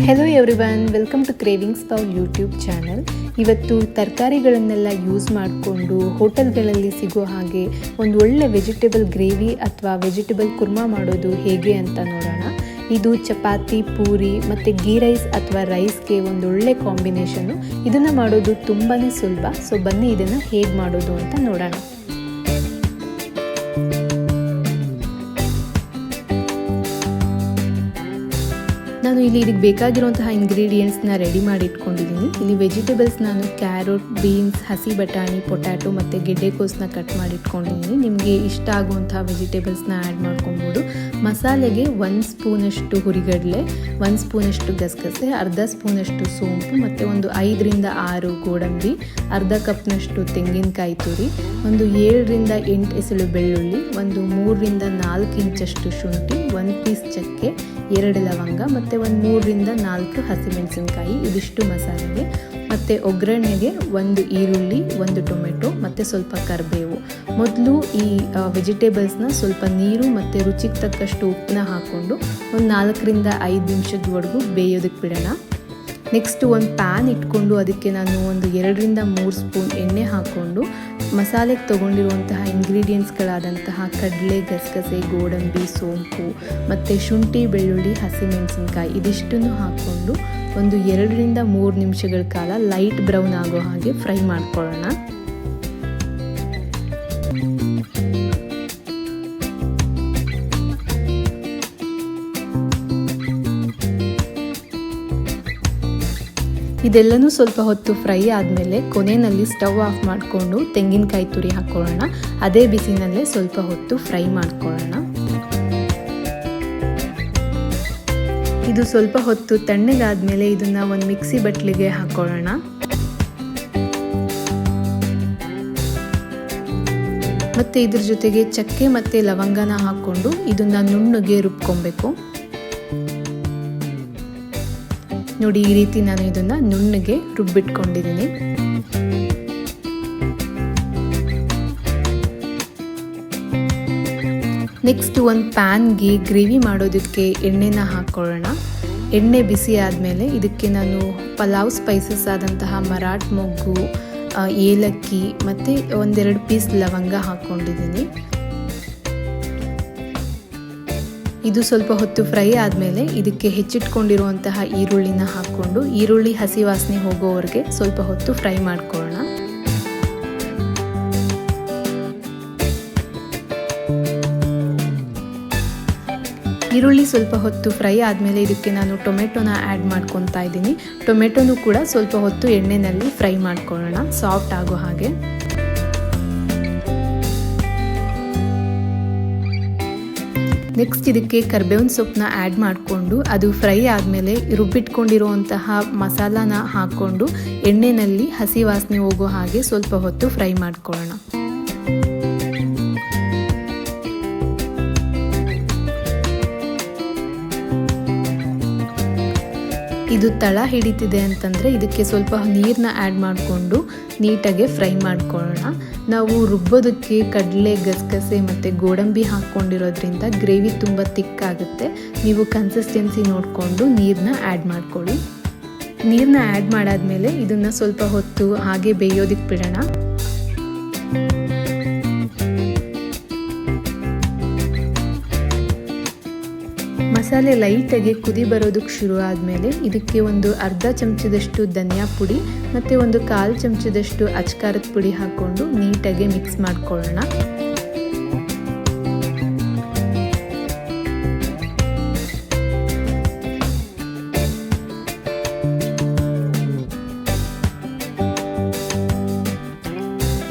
Hello everyone, welcome to cravings bowl YouTube channel. ಇವತ್ತು ತರಕಾರಿಗಳನ್ನೆಲ್ಲ use ಮಾಡಿಕೊಂಡು ಹೋಟೆಲ್ಗಳಲ್ಲಿ ಸಿಗೋ ಹಾಗೆ ಒಂದು ಒಳ್ಳೆ ವೆಜಿಟೇಬಲ್ ಗ್ರೇವಿ ಅಥವಾ ವೆಜಿಟೇಬಲ್ ಕುರ್ಮಾ ಮಾಡೋದು ಹೇಗೆ ಅಂತ ನೋಡೋಣ. ಇದು ಚಪಾತಿ, ಪೂರಿ ಮತ್ತು ಗೀ ರೈಸ್ ಅಥವಾ ರೈಸ್ಗೆ ಒಂದು ಒಳ್ಳೆ ಕಾಂಬಿನೇಷನ್ನು. ಇದನ್ನು ಮಾಡೋದು ತುಂಬಾ ಸುಲಭ. ಸೊ ಬನ್ನಿ ಇದನ್ನು ಹೇಗೆ ಮಾಡೋದು ಅಂತ ನೋಡೋಣ. ನಾನು ಇಲ್ಲಿ ಇದಕ್ಕೆ ಬೇಕಾಗಿರುವಂತಹ ಇಂಗ್ರೀಡಿಯೆಂಟ್ಸ್ನ ರೆಡಿ ಮಾಡಿ ಇಟ್ಕೊಂಡಿದ್ದೀನಿ. ಇಲ್ಲಿ ವೆಜಿಟೇಬಲ್ಸ್ ನಾನು ಕ್ಯಾರೆಟ್, ಬೀನ್ಸ್, ಹಸಿ ಬಟಾಣಿ, ಪೊಟ್ಯಾಟೊ ಮತ್ತು ಗೆಡ್ಡೆಕೋಸನ್ನ ಕಟ್ ಮಾಡಿ ಇಟ್ಕೊಂಡಿದ್ದೀನಿ. ನಿಮಗೆ ಇಷ್ಟ ಆಗುವಂತಹ ವೆಜಿಟೇಬಲ್ಸ್ನ ಆ್ಯಡ್ ಮಾಡ್ಕೊಬೋದು. ಮಸಾಲೆಗೆ 1 ಸ್ಪೂನಷ್ಟು ಹುರಿಗಡಲೆ, 1 ಸ್ಪೂನಷ್ಟು ಗಸಗಸೆ, ಅರ್ಧ ಸ್ಪೂನಷ್ಟು ಸೋಂಪು ಮತ್ತು ಒಂದು 5 ರಿಂದ 6 ಗೋಡಂಬಿ, ಅರ್ಧ ಕಪ್ನಷ್ಟು ತೆಂಗಿನಕಾಯಿ ತುರಿ, ಒಂದು 7 ರಿಂದ 8 ಎಸಳು ಬೆಳ್ಳುಳ್ಳಿ, ಒಂದು 3 ರಿಂದ 4 ಇಂಚಷ್ಟು ಶುಂಠಿ, 1 ಪೀಸ್ ಚಕ್ಕೆ, 2 ಲವಂಗ ಮತ್ತು ಒಂದು 3 ರಿಂದ 4 ಹಸಿಮೆಣಸಿನಕಾಯಿ. ಇದಿಷ್ಟು ಮಸಾಲೆಗೆ. ಮತ್ತು ಒಗ್ಗರಣೆಗೆ 1 ಈರುಳ್ಳಿ, 1 ಟೊಮೆಟೊ ಮತ್ತು ಸ್ವಲ್ಪ ಕರಿಬೇವು. ಮೊದಲು ಈ ವೆಜಿಟೇಬಲ್ಸ್ನ ಸ್ವಲ್ಪ ನೀರು ಮತ್ತು ರುಚಿಗೆ ತಕ್ಕಷ್ಟು ಉಪ್ಪನ್ನ ಹಾಕ್ಕೊಂಡು ಒಂದು 4 ರಿಂದ 5 ನಿಮಿಷದವರೆಗೂ ಬೇಯೋದಕ್ಕೆ ಬಿಡೋಣ. ನೆಕ್ಸ್ಟ್ ಒಂದು ಪ್ಯಾನ್ ಇಟ್ಕೊಂಡು ಅದಕ್ಕೆ ನಾನು ಒಂದು 2 ರಿಂದ 3 ಸ್ಪೂನ್ ಎಣ್ಣೆ ಹಾಕ್ಕೊಂಡು ಮಸಾಲೆಗೆ ತೊಗೊಂಡಿರುವಂತಹ ಇಂಗ್ರೀಡಿಯೆಂಟ್ಸ್ಗಳಾದಂತಹ ಕಡಲೆ, ಗಸಗಸೆ, ಗೋಡಂಬಿ, ಸೋಂಪು ಮತ್ತು ಶುಂಠಿ, ಬೆಳ್ಳುಳ್ಳಿ, ಹಸಿಮೆಣಸಿನಕಾಯಿ ಇದಿಷ್ಟನ್ನು ಹಾಕ್ಕೊಂಡು ಒಂದು 2 ರಿಂದ 3 ನಿಮಿಷಗಳ ಕಾಲ ಲೈಟ್ ಬ್ರೌನ್ ಆಗೋ ಹಾಗೆ ಫ್ರೈ ಮಾಡ್ಕೊಳ್ಳೋಣ. ಇದೆಲ್ಲನೂ ಸ್ವಲ್ಪ ಹೊತ್ತು ಫ್ರೈ ಆದಮೇಲೆ ಕೊನೆಯಲ್ಲಿ ಸ್ಟವ್ ಆಫ್ ಮಾಡಿಕೊಂಡು ತೆಂಗಿನಕಾಯಿ ತುರಿ ಹಾಕ್ಕೊಳ್ಳೋಣ. ಅದೇ ಬಿಸಿನಲ್ಲೇ ಸ್ವಲ್ಪ ಹೊತ್ತು ಫ್ರೈ ಮಾಡ್ಕೊಳ್ಳೋಣ. ಇದು ಸ್ವಲ್ಪ ಹೊತ್ತು ತಣ್ಣಗಾದ್ಮೇಲೆ ಇದನ್ನು ಒಂದು ಮಿಕ್ಸಿ ಬಟ್ಲಿಗೆ ಹಾಕ್ಕೊಳ್ಳೋಣ. ಮತ್ತು ಇದ್ರ ಜೊತೆಗೆ ಚಕ್ಕೆ ಮತ್ತು ಲವಂಗನ ಹಾಕ್ಕೊಂಡು ಇದನ್ನು ನುಣ್ಣಗೆ ರುಬ್ಕೊಬೇಕು. ನೋಡಿ, ಈ ರೀತಿ ನಾನು ಇದನ್ನು ನುಣ್ಣಗೆ ರುಬ್ಬಿಟ್ಕೊಂಡಿದ್ದೀನಿ. ನೆಕ್ಸ್ಟ್ ಒಂದು ಪ್ಯಾನ್ಗೆ ಗ್ರೇವಿ ಮಾಡೋದಕ್ಕೆ ಎಣ್ಣೆನ ಹಾಕ್ಕೊಳ್ಳೋಣ. ಎಣ್ಣೆ ಬಿಸಿ ಆದಮೇಲೆ ಇದಕ್ಕೆ ನಾನು ಪಲಾವ್ ಸ್ಪೈಸಸ್ ಆದಂತಹ ಮರಾಠ ಮೊಗ್ಗು, ಏಲಕ್ಕಿ ಮತ್ತು 1-2 ಪೀಸ್ ಲವಂಗ ಹಾಕ್ಕೊಂಡಿದ್ದೀನಿ. ಇದು ಸ್ವಲ್ಪ ಹೊತ್ತು ಫ್ರೈ ಆದಮೇಲೆ ಇದಕ್ಕೆ ಹೆಚ್ಚಿಟ್ಕೊಂಡಿರುವಂತಹ ಈರುಳ್ಳಿನ ಹಾಕ್ಕೊಂಡು ಈರುಳ್ಳಿ ಹಸಿ ವಾಸನೆ ಹೋಗೋವರೆಗೆ ಸ್ವಲ್ಪ ಹೊತ್ತು ಫ್ರೈ ಮಾಡ್ಕೊಳ್ಳೋಣ. ಈರುಳ್ಳಿ ಸ್ವಲ್ಪ ಹೊತ್ತು ಫ್ರೈ ಆದಮೇಲೆ ಇದಕ್ಕೆ ನಾನು ಟೊಮೆಟೊನ ಆ್ಯಡ್ ಮಾಡ್ಕೊತಾ ಇದ್ದೀನಿ. ಟೊಮೆಟೊನೂ ಕೂಡ ಸ್ವಲ್ಪ ಹೊತ್ತು ಎಣ್ಣೆಯಲ್ಲಿ ಫ್ರೈ ಮಾಡ್ಕೊಳ್ಳೋಣ, ಸಾಫ್ಟ್ ಆಗೋ ಹಾಗೆ. ನೆಕ್ಸ್ಟ್ ಇದಕ್ಕೆ ಕರಿಬೇವಿನ ಸೊಪ್ಪನ್ನ ಆ್ಯಡ್ ಮಾಡಿಕೊಂಡು ಅದು ಫ್ರೈ ಆದಮೇಲೆ ರುಬ್ಬಿಟ್ಕೊಂಡಿರುವಂತಹ ಮಸಾಲಾನ ಹಾಕ್ಕೊಂಡು ಎಣ್ಣೆಯಲ್ಲಿ ಹಸಿ ವಾಸನೆ ಹೋಗೋ ಹಾಗೆ ಸ್ವಲ್ಪ ಹೊತ್ತು ಫ್ರೈ ಮಾಡ್ಕೊಳ್ಳೋಣ. ಇದು ತಳ ಹಿಡಿತಿದೆ ಅಂತಂದರೆ ಇದಕ್ಕೆ ಸ್ವಲ್ಪ ನೀರನ್ನ ಆ್ಯಡ್ ಮಾಡಿಕೊಂಡು ನೀಟಾಗಿ ಫ್ರೈ ಮಾಡ್ಕೊಳ್ಳೋಣ. ನಾವು ರುಬ್ಬೋದಕ್ಕೆ ಕಡಲೆ, ಗಸಗಸೆ ಮತ್ತು ಗೋಡಂಬಿ ಹಾಕ್ಕೊಂಡಿರೋದ್ರಿಂದ ಗ್ರೇವಿ ತುಂಬ ತಿಕ್ಕಾಗುತ್ತೆ. ನೀವು ಕನ್ಸಿಸ್ಟೆನ್ಸಿ ನೋಡಿಕೊಂಡು ನೀರನ್ನ ಆ್ಯಡ್ ಮಾಡ್ಕೊಳ್ಳಿ. ನೀರನ್ನ ಆ್ಯಡ್ ಮಾಡಾದ್ಮೇಲೆ ಇದನ್ನು ಸ್ವಲ್ಪ ಹೊತ್ತು ಹಾಗೆ ಬೇಯೋದಕ್ಕೆ ಬಿಡೋಣ. ಮಸಾಲೆ ಲೈಟಾಗಿ ಕುದಿ ಬರೋದಕ್ಕೆ ಶುರು ಆದಮೇಲೆ ಇದಕ್ಕೆ ಒಂದು ಅರ್ಧ ಚಮಚದಷ್ಟು ಧನಿಯಾ ಪುಡಿ ಮತ್ತು ಒಂದು 1/4 ಚಮಚದಷ್ಟು ಅಚ್ಕಾರದ ಪುಡಿ ಹಾಕ್ಕೊಂಡು ನೀಟಾಗಿ ಮಿಕ್ಸ್ ಮಾಡ್ಕೊಳ್ಳೋಣ.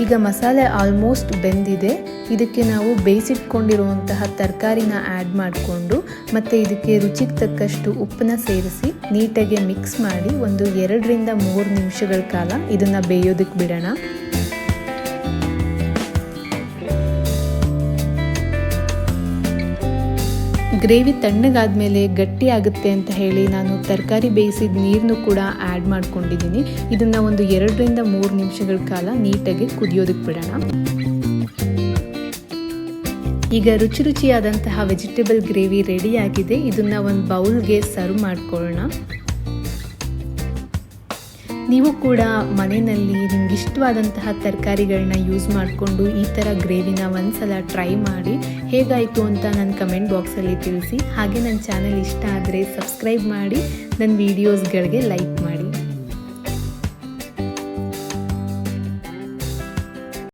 ಈಗ ಮಸಾಲೆ ಆಲ್ಮೋಸ್ಟ್ ಬೆಂದಿದೆ. ಇದಕ್ಕೆ ನಾವು ಬೇಯಿಸಿಟ್ಕೊಂಡಿರುವಂತಹ ತರಕಾರಿನ ಆ್ಯಡ್ ಮಾಡಿಕೊಂಡು ಮತ್ತು ಇದಕ್ಕೆ ರುಚಿಗೆ ತಕ್ಕಷ್ಟು ಉಪ್ಪನ್ನ ಸೇರಿಸಿ ನೀಟಾಗಿ ಮಿಕ್ಸ್ ಮಾಡಿ ಒಂದು 2 ರಿಂದ 3 ನಿಮಿಷಗಳ ಕಾಲ ಇದನ್ನು ಬೇಯೋದಕ್ಕೆ ಬಿಡೋಣ. ಗ್ರೇವಿ ತಣ್ಣಗಾದ್ಮೇಲೆ ಗಟ್ಟಿ ಆಗುತ್ತೆ ಅಂತ ಹೇಳಿ ನಾನು ತರಕಾರಿ ಬೇಯಿಸಿದ ನೀರನ್ನು ಕೂಡ ಆ್ಯಡ್ ಮಾಡ್ಕೊಂಡಿದ್ದೀನಿ. ಇದನ್ನು ಒಂದು 2 ರಿಂದ 3 ನಿಮಿಷಗಳ ಕಾಲ ನೀಟಾಗಿ ಕುದಿಯೋದಕ್ಕೆ ಬಿಡೋಣ. ಈಗ ರುಚಿಯಾದಂತಹ ವೆಜಿಟೇಬಲ್ ಗ್ರೇವಿ ರೆಡಿ ಆಗಿದೆ. ಇದನ್ನು ಒಂದು ಬೌಲ್ಗೆ ಸರ್ವ್ ಮಾಡ್ಕೊಳ್ಳೋಣ. ನೀವು ಕೂಡ ಮನೆಯಲ್ಲಿ ನಿಮ್ಗೆ ಇಷ್ಟವಾದಂತಹ ತರಕಾರಿಗಳನ್ನ ಯೂಸ್ ಮಾಡಿಕೊಂಡು ಈ ಥರ ಗ್ರೇವಿನ ಒಂದ್ಸಲ ಟ್ರೈ ಮಾಡಿ ಹೇಗಾಯಿತು ಅಂತ ನನ್ನ ಕಮೆಂಟ್ ಬಾಕ್ಸಲ್ಲಿ ತಿಳಿಸಿ. ಹಾಗೆ ನನ್ನ ಚಾನಲ್ ಇಷ್ಟ ಆದರೆ ಸಬ್ಸ್ಕ್ರೈಬ್ ಮಾಡಿ, ನನ್ನ ವೀಡಿಯೋಸ್ಗಳಿಗೆ ಲೈಕ್